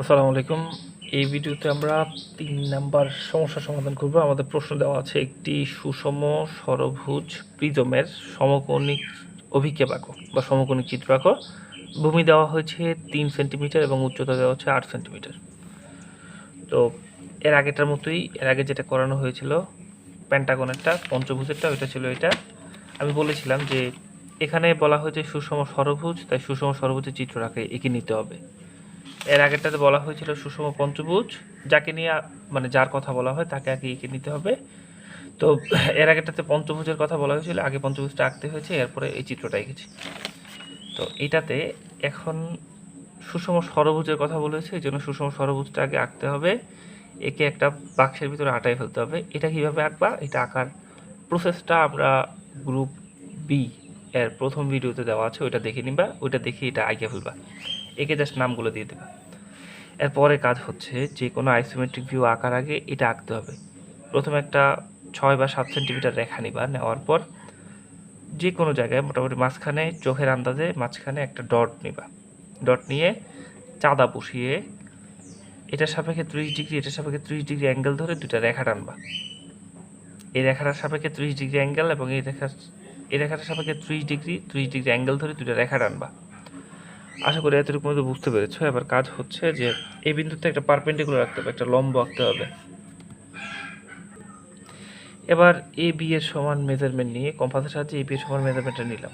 আসসালামু আলাইকুম। এই ভিডিওতে আমরা ৩ নাম্বার সমস্যার সমাধান করব। আমাদের প্রশ্ন দেওয়া আছে একটি সুষম ষড়ভুজ প্রিজমের সমকোণিক অভিক্ষেপ আঁকো বা সমকোণিক চিত্র আঁকো। ভূমি দেওয়া হয়েছে ৩ সেন্টিমিটার এবং উচ্চতা দেওয়া হচ্ছে ৮ সেন্টিমিটার। তো এর আগেরটার মতোই এর আগে যেটা করানো হয়েছিল পেন্টাগনেরটা পঞ্চভুজেরটা ওইটা ছিল এটা। আমি বলেছিলাম যে এখানে বলা হয়েছে সুষম ষড়ভুজ, তাই সুষম ষড়ভুজের চিত্র এঁকে নিতে হবে। এর আগেরটাতে বলা হয়েছিল সুষম পঞ্চভুজ, যাকে নিয়ে মানে যার কথা বলা হয় তাকে আগে এঁকে নিতে হবে। তো এর আগেরটাতে পঞ্চভুজের কথা বলা হয়েছিল, আগে পঞ্চভুজটা আঁকতে হয়েছে, এরপরে এই চিত্রটা এঁকেছি। তো এইটাতে এখন সুষম ষড়ভুজের কথা বলেছে, এই জন্য সুষম ষড়ভুজটা আগে আঁকতে হবে। একে একটা বাক্সের ভিতরে আটাই ফেলতে হবে। এটা কীভাবে আঁকবা, এটা আঁকার প্রসেসটা আমরা গ্রুপ বি এর প্রথম ভিডিওতে দেওয়া আছে, ওইটা দেখে নিবা। ওইটা দেখে এটা আঁকে ফেলবা, একে জাস্ট নামগুলো দিয়ে দেবা। এরপরে কাজ হচ্ছে যে কোনো আইসোমেট্রিক ভিউ আঁকার আগে এটা আঁকতে হবে। প্রথমে একটা ৬ বা ৭ সেন্টিমিটার রেখা নিবা, নেওয়ার পর যে কোনো জায়গায় মোটামুটি মাঝখানে চোখের আন্দাজে মাঝখানে একটা ডট নিবা। ডট নিয়ে চাঁদা বসিয়ে এটার সাপেক্ষে ৩০ ডিগ্রি, এটার সাপেক্ষে ৩০ ডিগ্রি অ্যাঙ্গেল ধরে দুটা রেখা টানবা। এই রেখাটার সাপেক্ষে ৩০ ডিগ্রি অ্যাঙ্গেল এবং এই রেখাটার সাপেক্ষে ৩০ ডিগ্রি অ্যাঙ্গেল ধরে দুটা রেখা টানবা। আশা করি এতটুকু মধ্যে বুঝতে পেরেছো। এবার কাজ হচ্ছে যে এই বিন্দুতে একটা পারপেন্ডিকুলার রাখতে হবে, একটা লম্ব আঁকতে হবে। এবার এ বি এর সমান মেজারমেন্ট নিয়ে কম্পাসের সাহায্যে এ বি এর সমান মেজারমেন্টটা নিলাম।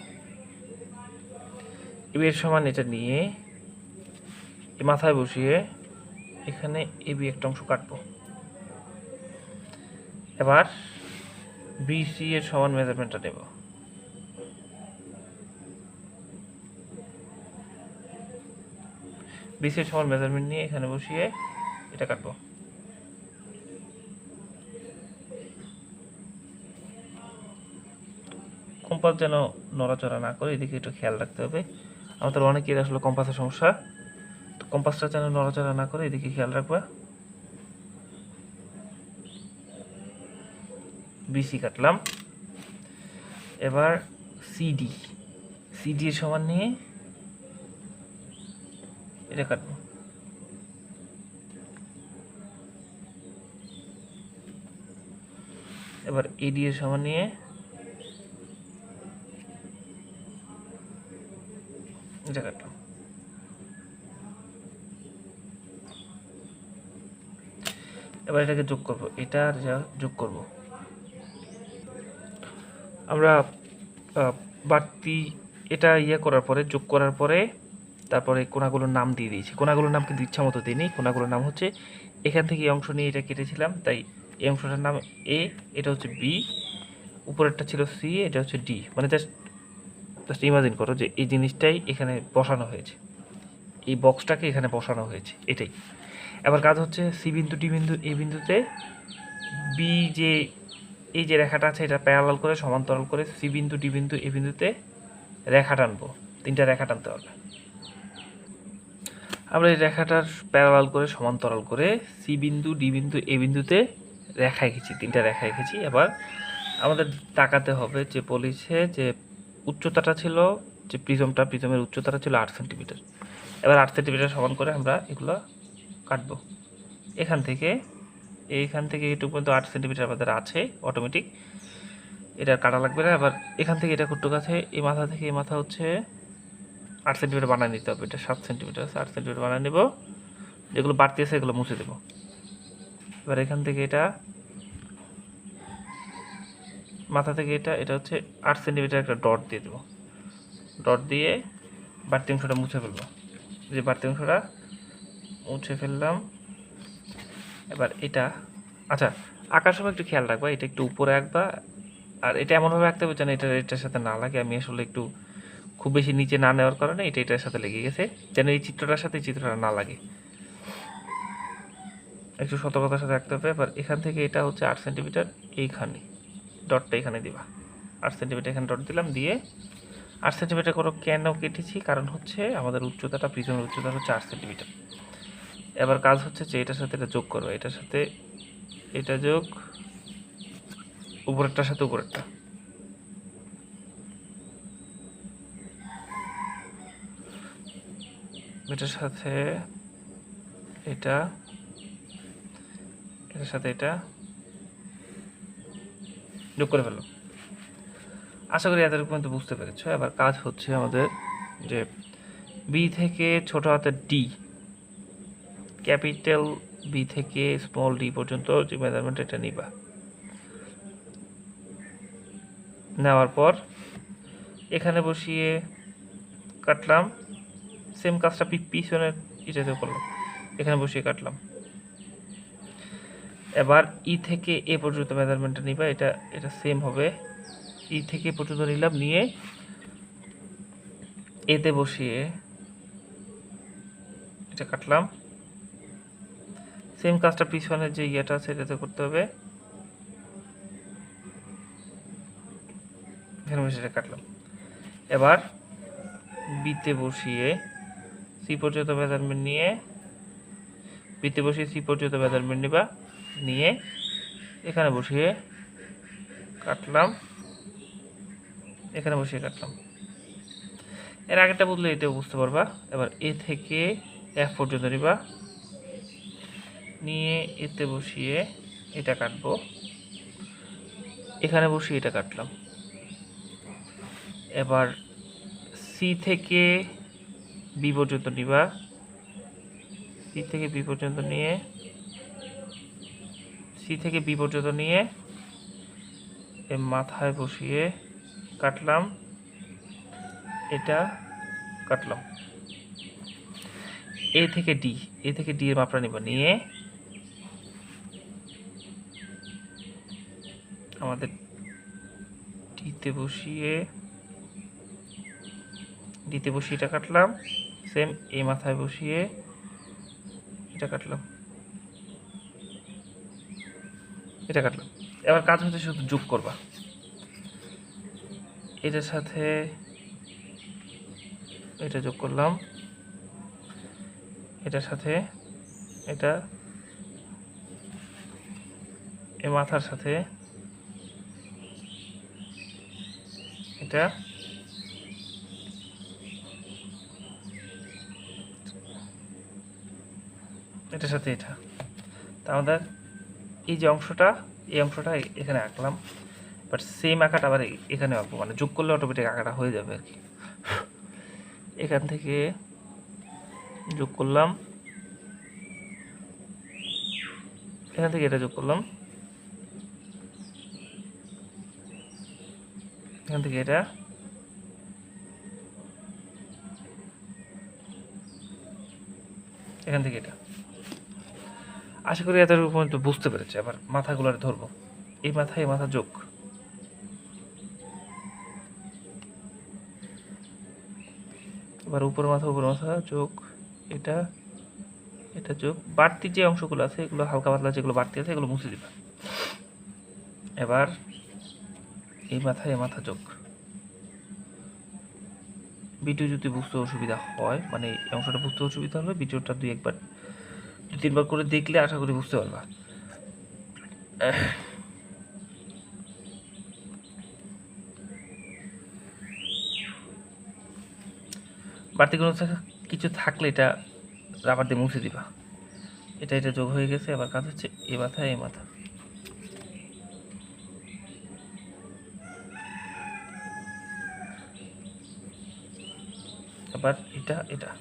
এ বি এর সমান এটা নিয়ে মাথায় বসিয়ে এখানে এ বি একটা অংশ কাটবো। এবার বি সি এর সমান মেজারমেন্টটা নেব। বি সি এর সমান মেজারমেন্ট নিয়ে এখানে বসিয়ে এটা কাটবো। কম্পাস যেন নড়াচড়া না করে, এদিকে একটু খেয়াল রাখতে হবে। আমাদের অনেকের আসলে কম্পাসের সমস্যা, তো কম্পাসটা যেন নড়াচড়া না করে এদিকে খেয়াল রাখবা। বিসি কাটলাম। এবার সিডি, সিডি এর সমান নিয়ে এটা কাটবো। এবার এডি এর সমান নিয়ে এটা কাটলাম। এবার এটাকে যোগ করব, এটা আর যা যোগ করব। আমরা বাড়তি এটা করার পরে, যোগ করার পরে তারপরে কোণাগুলোর নাম দিয়ে দিয়েছি। কোণাগুলোর নাম কিন্তু ইচ্ছা মতো দিইনি। কোণাগুলোর নাম হচ্ছে এখান থেকে এই অংশ নিয়ে এটা কেটেছিলাম, তাই এই অংশটার নাম এ, এটা হচ্ছে বি, উপরেরটা ছিল সি, এটা হচ্ছে ডি। মানে জাস্ট জাস্ট ইমাজিন করো যে এই জিনিসটাই এখানে বসানো হয়েছে, এই বক্সটাকে এখানে বসানো হয়েছে, এটাই। এবার কাজ হচ্ছে সি বিন্দু, ডি বিন্দু, এই বিন্দুতে বি যে এই যে রেখাটা আছে এটা প্যারালাল করে সমান্তরাল করে সি বিন্দু, ডি বিন্দু, এ বিন্দুতে রেখা টানবো। 3টা রেখা টানতে হবে। আমরা এই রেখাটার প্যারালাল করে সমান্তরাল করে সি বিন্দু, ডি বিন্দু, এ বিন্দুতে রেখা এঁকেছি, 3টা রেখা এঁকেছি। এবার আমাদের তাকাতে হবে যে বলেছে যে উচ্চতাটা ছিল, যে প্রিজমের উচ্চতাটা ছিল 8 সেন্টিমিটার। এবার 8 সেন্টিমিটার সমান করে আমরা এগুলো কাটবো। এখান থেকে এটুকু পর্যন্ত 8 সেন্টিমিটার আমাদের আছে অটোমেটিক, এটা কাটা লাগবে না। এবার এখান থেকে এটা কতটুকু আছে, এই মাথা থেকে এই মাথা হচ্ছে 8 সেন্টিমিটার বানিয়ে নিতে হবে। এটা 7 সেন্টিমিটার আছে, 8 সেন্টিমিটার বানিয়ে নেব। যেগুলো বাড়তি আছে এগুলো মুছে দেবো। এবার এখান থেকে এটা মাথা থেকে এটা হচ্ছে 8 সেন্টিমিটার একটা ডট দিয়ে দেবো। ডট দিয়ে বাড়তি অংশটা মুছে ফেলবো। যে বাড়তি অংশটা মুছে ফেললাম। এবার এটা আচ্ছা, আঁকার সময় একটু খেয়াল রাখবা, এটা একটু উপরে আঁকবা। আর এটা এমনভাবে আঁকতে হবে যেন এটার সাথে না লাগে। আমি আসলে একটু খুব বেশি নিচে না নেওয়ার কারণে এটার সাথে লেগে গেছে, যেন এই চিত্রটার সাথে চিত্রটা না লাগে। একটু সতর্কতার সাথে রাখতে হবে। এবার এখান থেকে এটা হচ্ছে 8 সেন্টিমিটার, এইখানে ডটটা এখানে দিবা। 8 সেন্টিমিটার এখানে ডট দিলাম, দিয়ে 8 সেন্টিমিটার করে কেন কেটেছি, কারণ হচ্ছে আমাদের উচ্চতাটা, প্রিজমের উচ্চতা হচ্ছে 8 সেন্টিমিটার। এবার কাজ হচ্ছে যে এটার সাথে এটা যোগ করবো, এটার সাথে এটা যোগ, উপরেরটার সাথে উপরেরটা। এটার সাথে এটা, এটার সাথে এটা যোগ করে ফেললাম। আশা করি এতটুকু পর্যন্ত বুঝতে পেরেছো। এবার কাজ হচ্ছে আমাদের যে বি থেকে ছোট হাতের ডি, ক্যাপিটাল বি থেকে স্মল ডি পর্যন্ত যে মেজারমেন্ট এটা নিবা। নেওয়ার পর এখানে বসিয়ে কাটলাম, সেম কাজটা পিছনের এটাতেও করলাম, এখানে বসিয়ে কাটলাম। এবার ই থেকে এ পর্যন্ত মেজারমেন্টটা নিবা, এটা এটা সেম হবে। ই থেকে এ পর্যন্ত নিলাম, নিয়ে এতে বসিয়ে এটা কাটলাম। সেম কাজটা পিছনের যে ইয়েটা আছে এটাতে করতে হবে, এখানে বসে এটা কাটলাম। এবার বিতে বসিয়ে সি পর্যন্ত মেজারমেন্ট নিয়ে, বিতে বসিয়ে সি পর্যন্ত মেজারমেন্ট নিবা, নিয়ে এখানে বসিয়ে কাটলাম, এখানে বসিয়ে কাটলাম। এর আগেরটা বুঝলে এটাও বুঝতে পারবা। এবার এ থেকে এফ পর্যন্ত নিবা, নিয়ে এতে বসিয়ে এটা কাটবো, এখানে বসিয়ে এটা কাটলাম। এবার সি থেকে বি পর্যন্ত নিবা, সি থেকে বি পর্যন্ত নিয়ে, সি থেকে বি পর্যন্ত নিয়ে মাথায় বসিয়ে কাটলাম, এটা কাটলাম। এ থেকে ডি, এ থেকে ডি এর মাপটা নিবা, নিয়ে আমাদের ডিতে বসিয়ে, ডিতে বসিয়ে এটা কাটলাম, সেম এ মাথায় বসিয়ে এটা কাটলাম, এটা কাটলাম। এবার কাজ হচ্ছে শুধু যোগ করবা, এটার সাথে এটা যোগ করলাম, এটার সাথে এটা, এ মাথার সাথে এটা, এটার সাথে এটা। তা আমাদের এই যে অংশটা, এই অংশটা এখানে আঁকলাম, বাট সেম আঁকাটা আবার এখানে আঁকবো, মানে যোগ করলে অটোমেটিক আঁকাটা হয়ে যাবে আর কি। এখান থেকে যোগ করলাম, এখান থেকে এটা যোগ করলাম, এখান থেকে এটা, এখান থেকে এটা। আশা করি এতটুকু পর্যন্ত বুঝতে পেরেছে। আবার মাথাগুলো ধরবো, এই মাথা এই মাথা যোগ, এবার উপর মাথা যোগ, এটা এটা যোগ, বাড়তি যে অংশগুলো আছে এগুলো হালকা পাতলা যেগুলো বাড়তি আছে এগুলো মুছে দিবা। এবার এই মাথা এই মাথা যোগ। ভিডিও যদি বুঝতে অসুবিধা হয়, মানে এই অংশটা বুঝতে অসুবিধা হলে ভিডিওটা দুই তিনবার করে দেখলে আশা করি বুঝতে পারবা। বাড়তি কোনো কিছু থাকলে এটা রাবার দিয়ে মুছে দিবা। এটা এটা যোগ হয়ে গেছে। আবার কাজ হচ্ছে এ মাথা এ মাথা, আবার এটা এটা।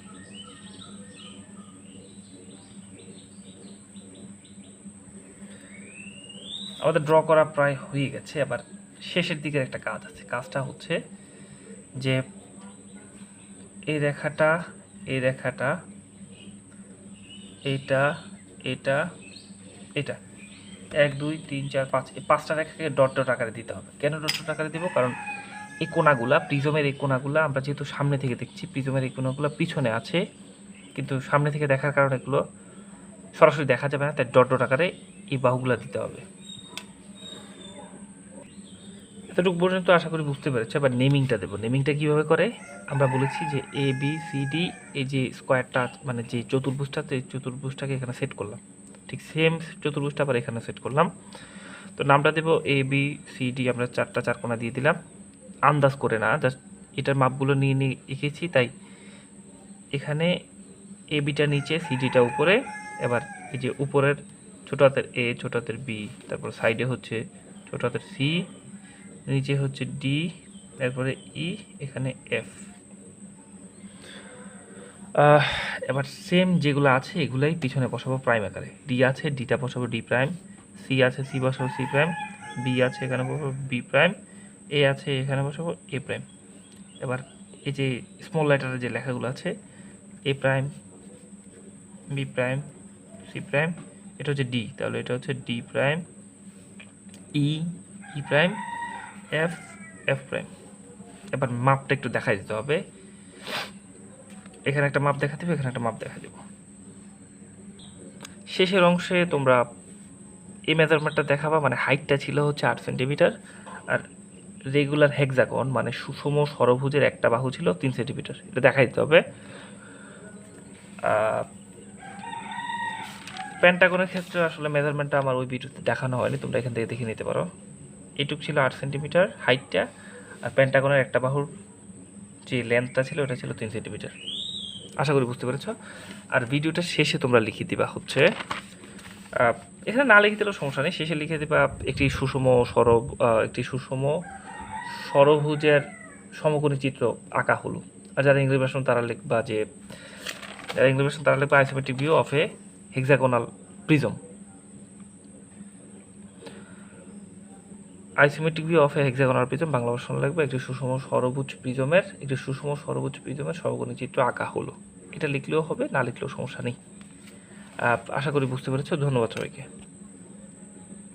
আমাদের ড্র করা প্রায় হয়ে গেছে। আবার শেষের দিকের একটা কাজ আছে। কাজটা হচ্ছে যে এই রেখাটা, এই রেখাটা, এটা এটা এটা 1 2 3 4 5, এই 5টা রেখাকে ডট ডট আকারে দিতে হবে। কেন ডট ডট আকারে দিব? কারণ এই কোণাগুলা, প্রিজমের এই কোণাগুলা আমরা যেহেতু সামনে থেকে দেখছি, প্রিজমের এই কোণাগুলো পিছনে আছে, কিন্তু সামনে থেকে দেখার কারণে এগুলো সরাসরি দেখা যাবে না, তাই ডট ডট আকারে এই বাহুগুলো দিতে হবে। এতটুকু পর্যন্ত আশা করি বুঝতে পেরেছি। আবার নেমিংটা দেবো। নেমিংটা কীভাবে করে? আমরা বলেছি যে এ বি সি ডি, এই যে স্কোয়ারটা মানে যে চতুর্ভুজটা, এই চতুর্ভুজটাকে এখানে সেট করলাম, ঠিক সেম চতুর্ভুজটা আবার এখানে সেট করলাম। তো নামটা দেবো এ বি সি ডি, আমরা 4টা 4 কোণা দিয়ে দিলাম, আন্দাজ করে না, জাস্ট এটার মাপগুলো নিয়ে নিয়ে এঁকেছি। তাই এখানে এ বিটা নিচে, সি ডিটা উপরে, এবার এই যে উপরের ছোট হাতের এ, ছোট হাতের বি, তারপর সাইডে হচ্ছে ছোট হাতের সি, নিচে হচ্ছে ডি, এরপরে ই, এখানে এফ। এবার সেম যেগুলো আছে এগুলাই পিছনে বসাবো প্রাইম আকারে। ডি আছে, ডিটা বসাবো ডি প্রাইম, সি আছে, সি বসাবো সি প্রাইম, বি আছে, এখানে বসাবো বি প্রাইম, এ আছে, এখানে বসাবো এ প্রাইম। এবার এই যে স্মল লেটারের যে লেখাগুলো আছে, A prime, B prime, C prime, এটা হচ্ছে ডি, তাহলে এটা হচ্ছে D prime, E, E prime, F, F prime. এবার মাপটা একটু দেখাই দিতে হবে। এখানে একটা মাপ দেখা দেবো, এখানে একটা মাপ দেখা দেবো। শেষের অংশে তোমরা এই মেজারমেন্টটা দেখাবা, মানে হাইটটা ছিল হচ্ছে 8 সেন্টিমিটার, আর রেগুলার হেক্সাগন মানে সুষম ষড়ভুজের একটা বাহু ছিল 3 সেন্টিমিটার, এটা দেখাই দিতে হবে। পেন্টাগনের ক্ষেত্রে আসলে মেজারমেন্টটা আমার ওই ভিডিওতে দেখানো হয়নি, তোমরা এখান থেকে দেখে নিতে পারো। এটুক ছিল 8 সেন্টিমিটার হাইটটা, আর পেন্টাগনের একটা বাহুর যে লেন্থটা ছিল ওটা ছিল 3 সেন্টিমিটার। আশা করি বুঝতে পেরেছ। আর ভিডিওটার শেষে তোমরা লিখে দিবা হচ্ছে, এখানে না লিখে দিলেও সমস্যা নেই, শেষে লিখে দিবা একটি সুষম ষড়ভুজের সমকোণী চিত্র আঁকা হলো। আর যারা ইংরেজি ভার্সন তারা লিখবা যে, isometric view of A hexagonal prism. Isometric view of A hexagonal prism Bangla version লিখবে একটি সুষম ষড়ভুজ প্রিজমের সমকোণী চিত্র আঁকা হলো। এটা লিখলেও হবে, না লিখলেও সমস্যা নেই। আশা করি বুঝতে পেরেছো। ধন্যবাদ সবাইকে।